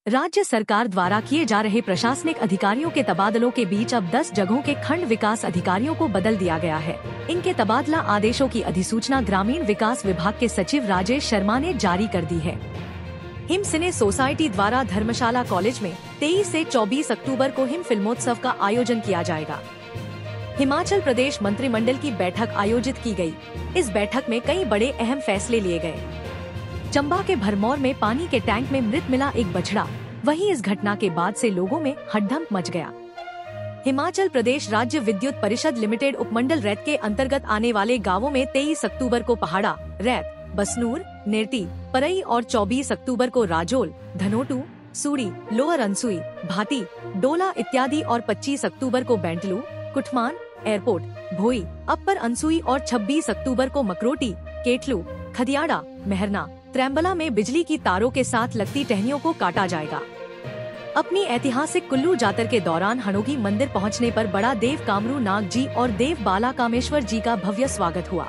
राज्य सरकार द्वारा किए जा रहे प्रशासनिक अधिकारियों के तबादलों के बीच अब 10 जगहों के खंड विकास अधिकारियों को बदल दिया गया है। इनके तबादला आदेशों की अधिसूचना ग्रामीण विकास विभाग के सचिव राजेश शर्मा ने जारी कर दी है। हिम सिने सोसाइटी द्वारा धर्मशाला कॉलेज में 23 से 24 अक्टूबर को हिम फिल्मोत्सव का आयोजन किया जाएगा। हिमाचल प्रदेश मंत्रिमंडल की बैठक आयोजित की गई। इस बैठक में कई बड़े अहम फैसले लिए गए। चंबा के भरमौर में पानी के टैंक में मृत मिला एक बछड़ा। वहीं इस घटना के बाद से लोगों में हड़कंप मच गया। हिमाचल प्रदेश राज्य विद्युत परिषद लिमिटेड उपमंडल रैत के अंतर्गत आने वाले गांवों में 23 अक्टूबर को पहाड़ा, रैत, बसनूर, नेरटी, परई और 24 अक्टूबर को राजोल, धनोटू, सूरी, लोअर अनसुई, भाटी, डोला इत्यादि और 25 अक्टूबर को बेंटलू, कुटमान, एयरपोर्ट, भोई, अपर अनसुई और 26 अक्टूबर को मकरोटी, केटलू, खदियाड़ा, मेहरना, त्रैम्बला में बिजली की तारों के साथ लगती टहनियों को काटा जाएगा। अपनी ऐतिहासिक कुल्लू जातर के दौरान हणोगी मंदिर पहुंचने पर बड़ा देव कामरू नाग जी और देव बाला कामेश्वर जी का भव्य स्वागत हुआ।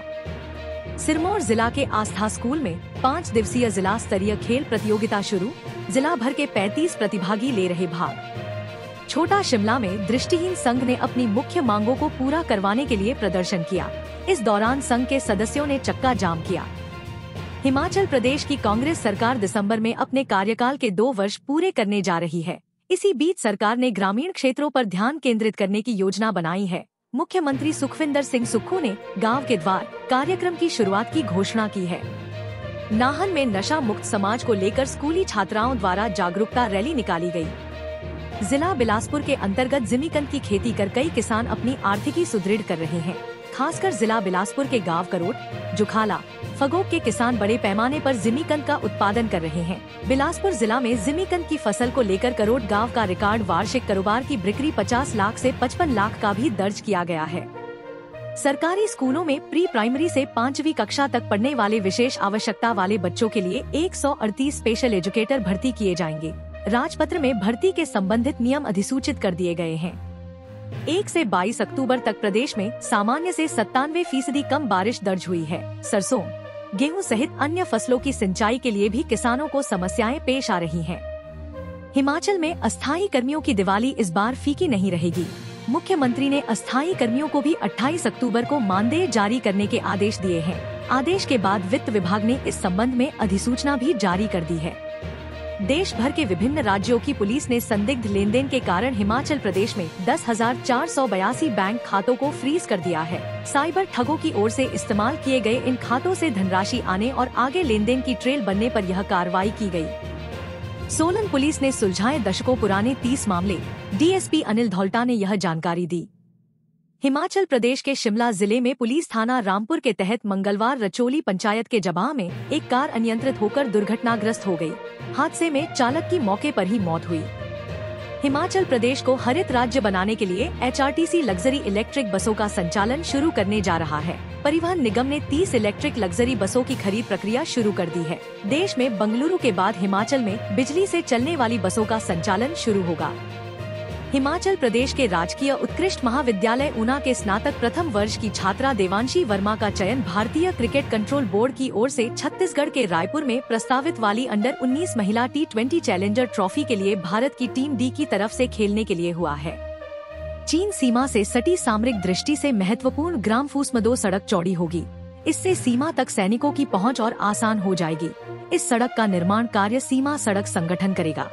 सिरमौर जिला के आस्था स्कूल में 5 दिवसीय जिला स्तरीय खेल प्रतियोगिता शुरू। जिला भर के 35 प्रतिभागी ले रहे भाग। छोटा शिमला में दृष्टिहीन संघ ने अपनी मुख्य मांगों को पूरा करवाने के लिए प्रदर्शन किया। इस दौरान संघ के सदस्यों ने चक्का जाम किया। हिमाचल प्रदेश की कांग्रेस सरकार दिसंबर में अपने कार्यकाल के 2 वर्ष पूरे करने जा रही है। इसी बीच सरकार ने ग्रामीण क्षेत्रों पर ध्यान केंद्रित करने की योजना बनाई है। मुख्यमंत्री सुखविंदर सिंह सुक्खू ने गांव के द्वार कार्यक्रम की शुरुआत की घोषणा की है। नाहन में नशा मुक्त समाज को लेकर स्कूली छात्राओं द्वारा जागरूकता रैली निकाली गई। जिला बिलासपुर के अंतर्गत जिमीकंद की खेती कर कई किसान अपनी आर्थिकी सुदृढ़ कर रहे हैं। खासकर जिला बिलासपुर के गांव करोट, जुखाला, फगोग के किसान बड़े पैमाने पर जिमीकंद का उत्पादन कर रहे हैं। बिलासपुर जिला में जिमीकंद की फसल को लेकर करोट गांव का रिकॉर्ड वार्षिक कारोबार की बिक्री 50 लाख से 55 लाख का भी दर्ज किया गया है। सरकारी स्कूलों में प्री प्राइमरी से 5वीं कक्षा तक पढ़ने वाले विशेष आवश्यकता वाले बच्चों के लिए 138 स्पेशल एजुकेटर भर्ती किए जाएंगे। राजपत्र में भर्ती के संबंधित नियम अधिसूचित कर दिए गए हैं। 1 से 22 अक्टूबर तक प्रदेश में सामान्य से 97% कम बारिश दर्ज हुई है। सरसों, गेहूं सहित अन्य फसलों की सिंचाई के लिए भी किसानों को समस्याएं पेश आ रही हैं। हिमाचल में अस्थायी कर्मियों की दिवाली इस बार फीकी नहीं रहेगी। मुख्यमंत्री ने अस्थायी कर्मियों को भी 28 अक्टूबर को मानदेय जारी करने के आदेश दिए हैं। आदेश के बाद वित्त विभाग ने इस संबंध में अधिसूचना भी जारी कर दी है। देश भर के विभिन्न राज्यों की पुलिस ने संदिग्ध लेनदेन के कारण हिमाचल प्रदेश में 10,482 बैंक खातों को फ्रीज कर दिया है। साइबर ठगों की ओर से इस्तेमाल किए गए इन खातों से धनराशि आने और आगे लेनदेन की ट्रेल बनने पर यह कार्रवाई की गई। सोलन पुलिस ने सुलझाए दशकों पुराने 30 मामले। डीएसपी अनिल धौल्टा ने यह जानकारी दी। हिमाचल प्रदेश के शिमला जिले में पुलिस थाना रामपुर के तहत मंगलवार रचोली पंचायत के जबाह में एक कार अनियंत्रित होकर दुर्घटनाग्रस्त हो गई। हादसे में चालक की मौके पर ही मौत हुई। हिमाचल प्रदेश को हरित राज्य बनाने के लिए एचआरटीसी लग्जरी इलेक्ट्रिक बसों का संचालन शुरू करने जा रहा है। परिवहन निगम ने 30 इलेक्ट्रिक लग्जरी बसों की खरीद प्रक्रिया शुरू कर दी है। देश में बंगलुरु के बाद हिमाचल में बिजली से चलने वाली बसों का संचालन शुरू होगा। हिमाचल प्रदेश के राजकीय उत्कृष्ट महाविद्यालय ऊना के स्नातक प्रथम वर्ष की छात्रा देवांशी वर्मा का चयन भारतीय क्रिकेट कंट्रोल बोर्ड की ओर से छत्तीसगढ़ के रायपुर में प्रस्तावित वाली अंडर 19 महिला T20 चैलेंजर ट्रॉफी के लिए भारत की टीम डी की तरफ से खेलने के लिए हुआ है। चीन सीमा से सटी सामरिक दृष्टि से महत्वपूर्ण ग्राम फूसमदो सड़क चौड़ी होगी। इससे सीमा तक सैनिकों की पहुँच और आसान हो जाएगी। इस सड़क का निर्माण कार्य सीमा सड़क संगठन करेगा।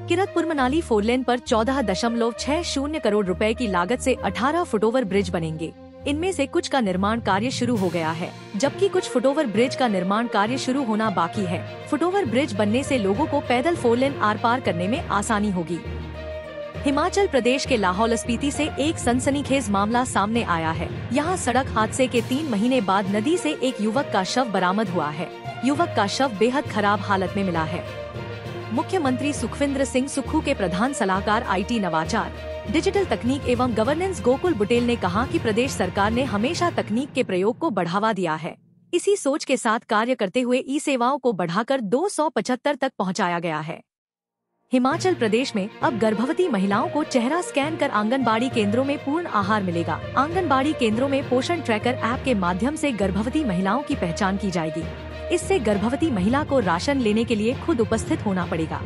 किरतपुर मनाली 4 लेन पर 14.60 करोड़ रुपए की लागत से 18 फुटओवर ब्रिज बनेंगे। इनमें से कुछ का निर्माण कार्य शुरू हो गया है, जबकि कुछ फुटओवर ब्रिज का निर्माण कार्य शुरू होना बाकी है। फुटओवर ब्रिज बनने से लोगों को पैदल 4 लेन आर पार करने में आसानी होगी। हिमाचल प्रदेश के लाहौल स्पीति से एक सनसनीखेज मामला सामने आया है। यहाँ सड़क हादसे के 3 महीने बाद नदी से एक युवक का शव बरामद हुआ है। युवक का शव बेहद खराब हालत में मिला है। मुख्यमंत्री सुखविंदर सिंह सुक्खू के प्रधान सलाहकार आईटी नवाचार, डिजिटल तकनीक एवं गवर्नेंस गोकुल बुटेल ने कहा कि प्रदेश सरकार ने हमेशा तकनीक के प्रयोग को बढ़ावा दिया है। इसी सोच के साथ कार्य करते हुए ई सेवाओं को बढ़ाकर 275 तक पहुंचाया गया है। हिमाचल प्रदेश में अब गर्भवती महिलाओं को चेहरा स्कैन कर आंगनबाड़ी केंद्रों में पूर्ण आहार मिलेगा। आंगनबाड़ी केंद्रों में पोषण ट्रैकर ऐप के माध्यम से गर्भवती महिलाओं की पहचान की जाएगी। इससे गर्भवती महिला को राशन लेने के लिए खुद उपस्थित होना पड़ेगा।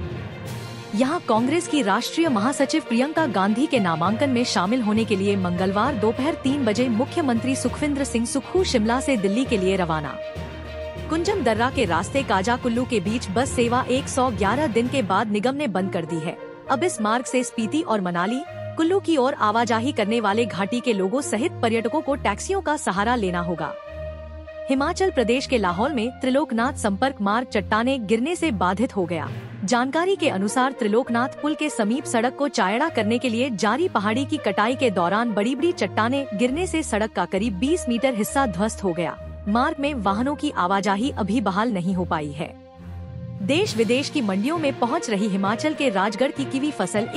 यहाँ कांग्रेस की राष्ट्रीय महासचिव प्रियंका गांधी के नामांकन में शामिल होने के लिए मंगलवार दोपहर 3 बजे मुख्यमंत्री सुखविंदर सिंह सुक्खू शिमला से दिल्ली के लिए रवाना। कुंजम दर्रा के रास्ते काजा कुल्लू के बीच बस सेवा 111 दिन के बाद निगम ने बंद कर दी है। अब इस मार्ग से स्पीति और मनाली कुल्लू की ओर आवाजाही करने वाले घाटी के लोगों सहित पर्यटकों को टैक्सियों का सहारा लेना होगा। हिमाचल प्रदेश के लाहौल में त्रिलोकनाथ संपर्क मार्ग चट्टाने गिरने से बाधित हो गया। जानकारी के अनुसार त्रिलोकनाथ पुल के समीप सड़क को चौड़ा करने के लिए जारी पहाड़ी की कटाई के दौरान बड़ी बड़ी चट्टाने गिरने से सड़क का करीब 20 मीटर हिस्सा ध्वस्त हो गया। मार्ग में वाहनों की आवाजाही अभी बहाल नहीं हो पाई है। देश विदेश की मंडियों में पहुंच रही हिमाचल के राजगढ़ की कीवी फसल